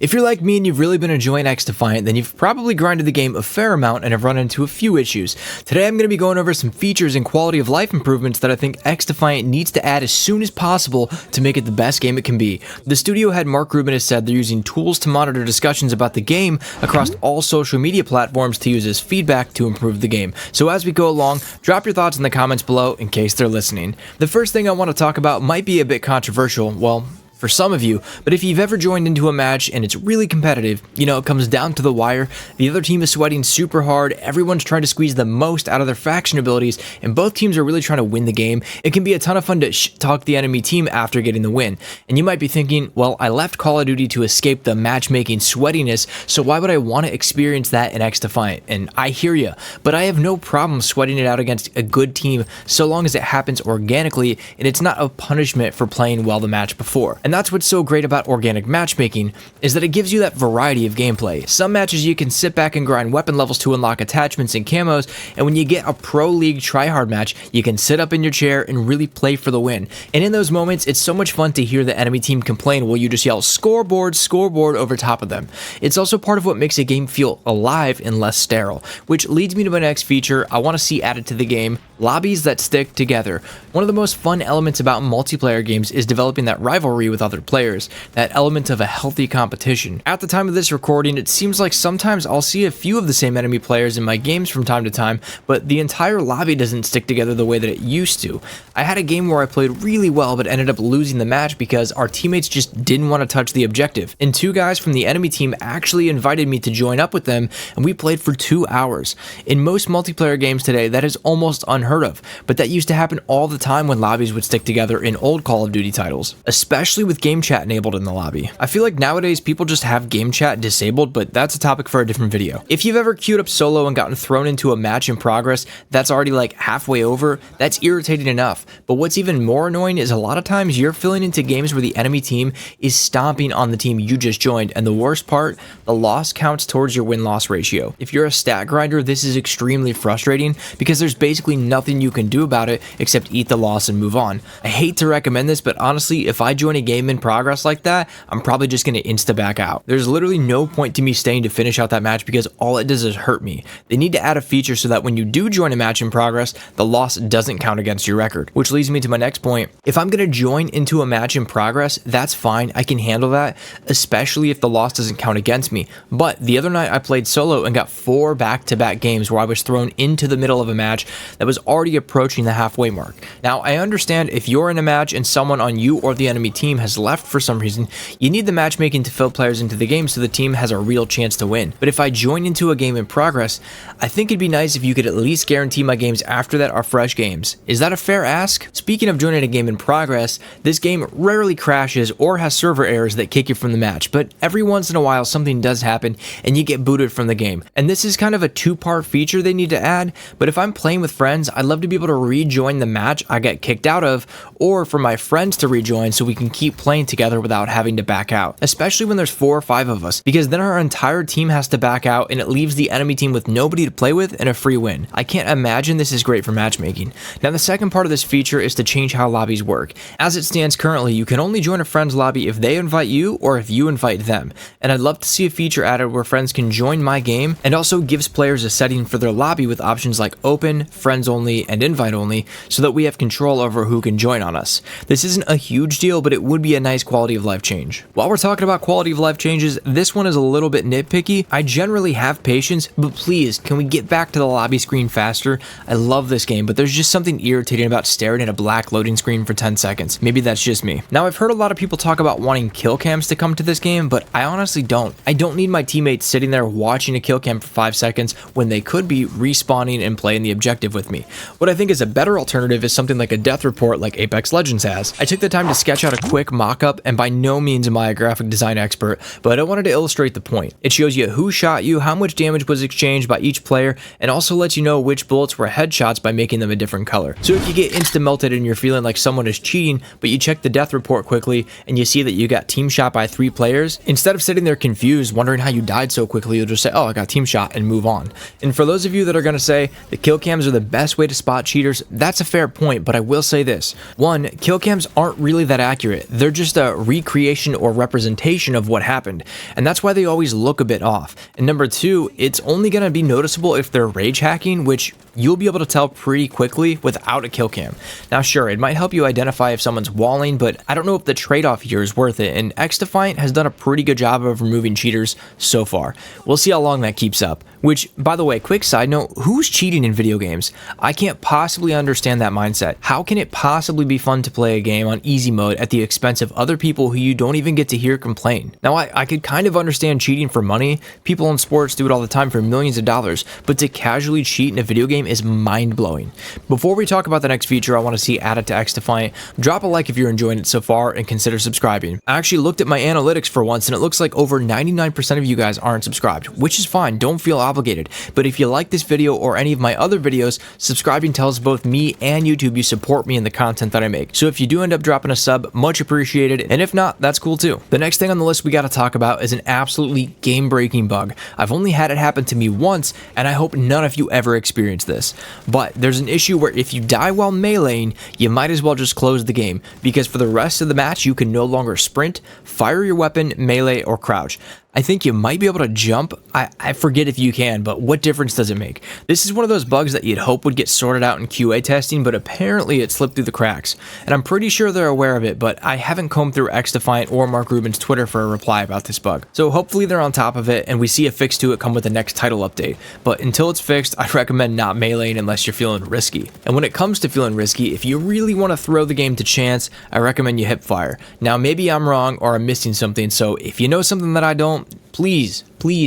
If you're like me and you've really been enjoying Xdefiant, then you've probably grinded the game a fair amount and have run into a few issues. Today I'm going to be going over some features and quality of life improvements that I think Xdefiant needs to add as soon as possible to make it the best game it can be. The studio head Mark Rubin has said they're using tools to monitor discussions about the game across all social media platforms to use as feedback to improve the game. So as we go along, drop your thoughts in the comments below in case they're listening. The first thing I want to talk about might be a bit controversial, well, for some of you, but if you've ever joined into a match and it's really competitive, it comes down to the wire, the other team is sweating super hard, everyone's trying to squeeze the most out of their faction abilities, and both teams are really trying to win the game, it can be a ton of fun to talk the enemy team after getting the win. And you might be thinking, well, I left Call of Duty to escape the matchmaking sweatiness, so why would I want to experience that in Xdefiant? And I hear you, but I have no problem sweating it out against a good team so long as it happens organically and it's not a punishment for playing well the match before. And that's what's so great about organic matchmaking, is that it gives you that variety of gameplay. Some matches you can sit back and grind weapon levels to unlock attachments and camos, and when you get a pro league tryhard match, you can sit up in your chair and really play for the win. And in those moments, it's so much fun to hear the enemy team complain while you just yell scoreboard, scoreboard over top of them. It's also part of what makes a game feel alive and less sterile, which leads me to my next feature I want to see added to the game: lobbies that stick together. One of the most fun elements about multiplayer games is developing that rivalry with other players, that element of a healthy competition. At the time of this recording, it seems like sometimes I'll see a few of the same enemy players in my games from time to time, but the entire lobby doesn't stick together the way that it used to. I had a game where I played really well but ended up losing the match because our teammates just didn't want to touch the objective, and two guys from the enemy team actually invited me to join up with them, and we played for 2 hours. In most multiplayer games today, that is almost unheard of, but that used to happen all the time when lobbies would stick together in old Call of Duty titles, especially with game chat enabled in the lobby. I feel like nowadays people just have game chat disabled, but that's a topic for a different video. If you've ever queued up solo and gotten thrown into a match in progress that's already like halfway over, that's irritating enough. But what's even more annoying is a lot of times you're filling into games where the enemy team is stomping on the team you just joined, and the worst part, the loss counts towards your win-loss ratio. If you're a stat grinder, this is extremely frustrating because there's basically nothing you can do about it except eat the loss and move on. I hate to recommend this, but honestly, if I join a game in progress like that, I'm probably just going to insta back out. There's literally no point to me staying to finish out that match because all it does is hurt me. They need to add a feature so that when you do join a match in progress, the loss doesn't count against your record. Which leads me to my next point. If I'm going to join into a match in progress, that's fine. I can handle that, especially if the loss doesn't count against me. But the other night I played solo and got 4 back-to-back games where I was thrown into the middle of a match that was already approaching the halfway mark. Now, I understand if you're in a match and someone on you or the enemy team has left for some reason, you need the matchmaking to fill players into the game so the team has a real chance to win. But if I join into a game in progress, I think it'd be nice if you could at least guarantee my games after that are fresh games. Is that a fair ask? Speaking of joining a game in progress, this game rarely crashes or has server errors that kick you from the match, but every once in a while something does happen and you get booted from the game. And this is kind of a 2-part feature they need to add, but if I'm playing with friends, I'd love to be able to rejoin the match I got kicked out of, or for my friends to rejoin so we can keep playing together without having to back out, especially when there's 4 or 5 of us, because then our entire team has to back out and it leaves the enemy team with nobody to play with and a free win. I can't imagine this is great for matchmaking. Now, the second part of this feature is to change how lobbies work. As it stands currently, you can only join a friend's lobby if they invite you or if you invite them, and I'd love to see a feature added where friends can join my game and also gives players a setting for their lobby with options like open, friends only, and invite only, so that we have control over who can join on us. This isn't a huge deal, but it would be a nice quality of life change. While we're talking about quality of life changes, this one is a little bit nitpicky. I generally have patience, but please, can we get back to the lobby screen faster? I love this game, but there's just something irritating about staring at a black loading screen for 10 seconds. Maybe that's just me. Now, I've heard a lot of people talk about wanting kill cams to come to this game, but I honestly don't. I don't need my teammates sitting there watching a kill cam for 5 seconds when they could be respawning and playing the objective with me. What I think is a better alternative is something like a death report like Apex Legends has. I took the time to sketch out a quick mock-up, and by no means am I a graphic design expert, but I wanted to illustrate the point. It shows you who shot you, how much damage was exchanged by each player, and also lets you know which bullets were headshots by making them a different color. So if you get insta-melted and you're feeling like someone is cheating, but you check the death report quickly and you see that you got team shot by 3 players, instead of sitting there confused wondering how you died so quickly, you'll just say, oh, I got team shot, and move on. And for those of you that are going to say the kill cams are the best way to spot cheaters, that's a fair point, but I will say this. 1, kill cams aren't really that accurate. they're just a recreation or representation of what happened, and that's why they always look a bit off. And number two, it's only going to be noticeable if they're rage hacking, which you'll be able to tell pretty quickly without a kill cam. Now sure, it might help you identify if someone's walling, but I don't know if the trade-off here is worth it, and Xdefiant has done a pretty good job of removing cheaters so far. We'll see how long that keeps up. Which, by the way, quick side note, who's cheating in video games? I can't possibly understand that mindset. How can it possibly be fun to play a game on easy mode at the expense of other people who you don't even get to hear complain? Now, I could kind of understand cheating for money. People in sports do it all the time for millions of dollars, but to casually cheat in a video game is mind-blowing. Before we talk about the next feature I want to see added to Xdefiant, drop a like if you're enjoying it so far and consider subscribing. I actually looked at my analytics for once and it looks like over 99% of you guys aren't subscribed, which is fine, don't feel obligated. But if you like this video or any of my other videos, subscribing tells both me and YouTube you support me in the content that I make. So if you do end up dropping a sub, much appreciated, and if not, that's cool too. The next thing on the list we got to talk about is an absolutely game-breaking bug. I've only had it happen to me once, and I hope none of you ever experience this. But there's an issue where if you die while meleeing, you might as well just close the game, because for the rest of the match you can no longer sprint, fire your weapon, melee, or crouch. I think you might be able to jump. I forget if you can, but what difference does it make? This is one of those bugs that you'd hope would get sorted out in QA testing, but apparently it slipped through the cracks. And I'm pretty sure they're aware of it, but I haven't combed through Xdefiant or Mark Rubin's Twitter for a reply about this bug. So hopefully they're on top of it and we see a fix to it come with the next title update. But until it's fixed, I recommend not meleeing unless you're feeling risky. And when it comes to feeling risky, if you really want to throw the game to chance, I recommend you Hipfire. Now maybe I'm wrong or I'm missing something, so if you know something that I don't, please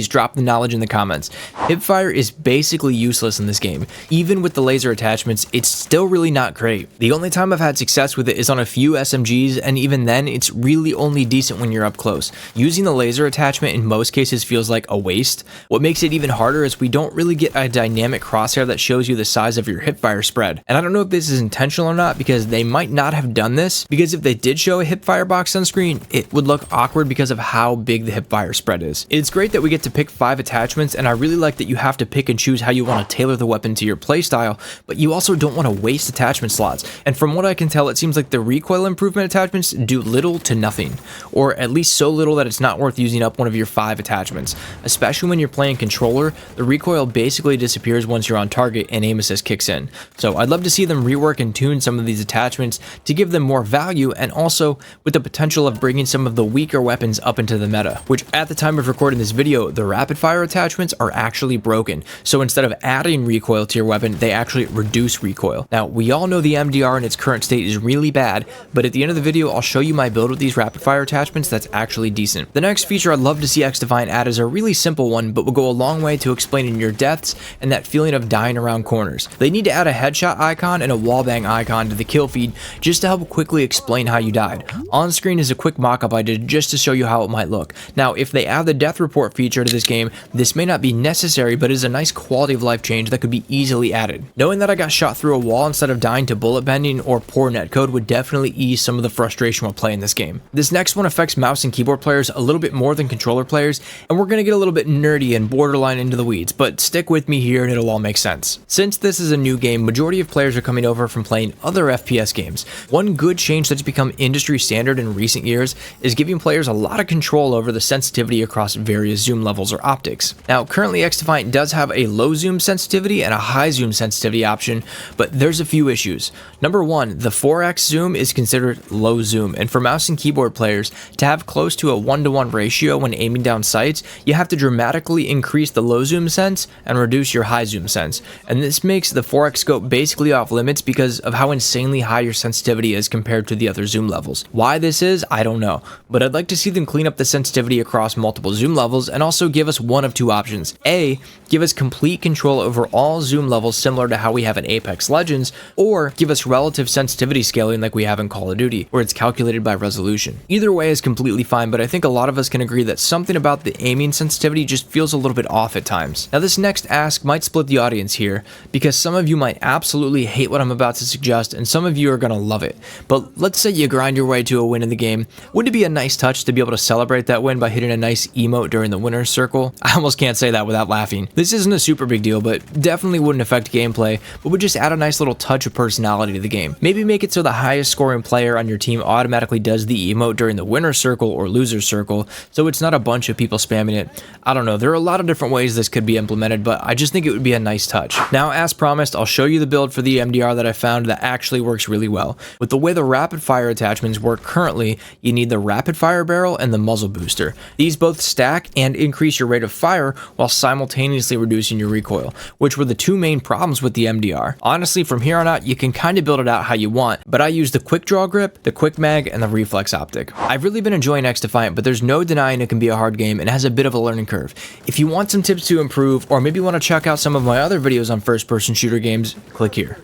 drop the knowledge in the comments. Hipfire is basically useless in this game. Even with the laser attachments, it's still really not great. The only time I've had success with it is on a few SMGs, and even then, it's really only decent when you're up close. Using the laser attachment in most cases feels like a waste. What makes it even harder is we don't really get a dynamic crosshair that shows you the size of your Hipfire spread. And I don't know if this is intentional or not, because they might not have done this, because if they did show a Hipfire box on screen, it would look awkward because of how big the Hipfire spread is. It's great that we get to pick 5 attachments, and I really like that you have to pick and choose how you want to tailor the weapon to your playstyle, but you also don't want to waste attachment slots. And from what I can tell, it seems like the recoil improvement attachments do little to nothing, or at least so little that it's not worth using up one of your 5 attachments. Especially when you're playing controller, the recoil basically disappears once you're on target and aim assist kicks in. So I'd love to see them rework and tune some of these attachments to give them more value, and also with the potential of bringing some of the weaker weapons up into the meta, which at the time of recording this video, the rapid fire attachments are actually broken. So instead of adding recoil to your weapon, they actually reduce recoil. Now, we all know the MDR in its current state is really bad, but at the end of the video, I'll show you my build with these rapid fire attachments that's actually decent. The next feature I'd love to see Xdefiant add is a really simple one, but will go a long way to explaining your deaths and that feeling of dying around corners. They need to add a headshot icon and a wallbang icon to the kill feed just to help quickly explain how you died. On screen is a quick mock-up I did just to show you how it might look. Now, if they add the death report feature to this game, this may not be necessary, but is a nice quality of life change that could be easily added. Knowing that I got shot through a wall instead of dying to bullet bending or poor netcode would definitely ease some of the frustration while playing this game. This next one affects mouse and keyboard players a little bit more than controller players, and we're gonna get a little bit nerdy and borderline into the weeds, but stick with me here and it'll all make sense. Since this is a new game, majority of players are coming over from playing other FPS games. One good change that's become industry standard in recent years is giving players a lot of control over the sensitivity across various zoom levels or optics. Now, currently Xdefiant does have a low zoom sensitivity and a high zoom sensitivity option, but there's a few issues. Number one, the 4x zoom is considered low zoom, and for mouse and keyboard players, to have close to a 1-to-1 ratio when aiming down sights, you have to dramatically increase the low zoom sense and reduce your high zoom sense. And this makes the 4x scope basically off limits because of how insanely high your sensitivity is compared to the other zoom levels. Why this is, I don't know, but I'd like to see them clean up the sensitivity across multiple zoom levels and also give us one of two options. A, give us complete control over all zoom levels similar to how we have in Apex Legends, or give us relative sensitivity scaling like we have in Call of Duty, where it's calculated by resolution. Either way is completely fine, but I think a lot of us can agree that something about the aiming sensitivity just feels a little bit off at times. Now, this next ask might split the audience here, because some of you might absolutely hate what I'm about to suggest, and some of you are gonna love it. But let's say you grind your way to a win in the game. Wouldn't it be a nice touch to be able to celebrate that win by hitting a nice emote during the win? winner's circle. I almost can't say that without laughing. This isn't a super big deal, but definitely wouldn't affect gameplay, but would just add a nice little touch of personality to the game. Maybe make it so the highest scoring player on your team automatically does the emote during the winner's circle or loser's circle, so it's not a bunch of people spamming it. I don't know, there are a lot of different ways this could be implemented, but I just think it would be a nice touch. Now, as promised, I'll show you the build for the MDR that I found that actually works really well. With the way the rapid fire attachments work currently, you need the rapid fire barrel and the muzzle booster. These both stack and increase your rate of fire while simultaneously reducing your recoil, which were the two main problems with the MDR. Honestly, from here on out, you can kind of build it out how you want, but I use the quick draw grip, the quick mag, and the reflex optic. I've really been enjoying Xdefiant, but there's no denying it can be a hard game and has a bit of a learning curve. If you want some tips to improve, or maybe want to check out some of my other videos on first-person shooter games, click here.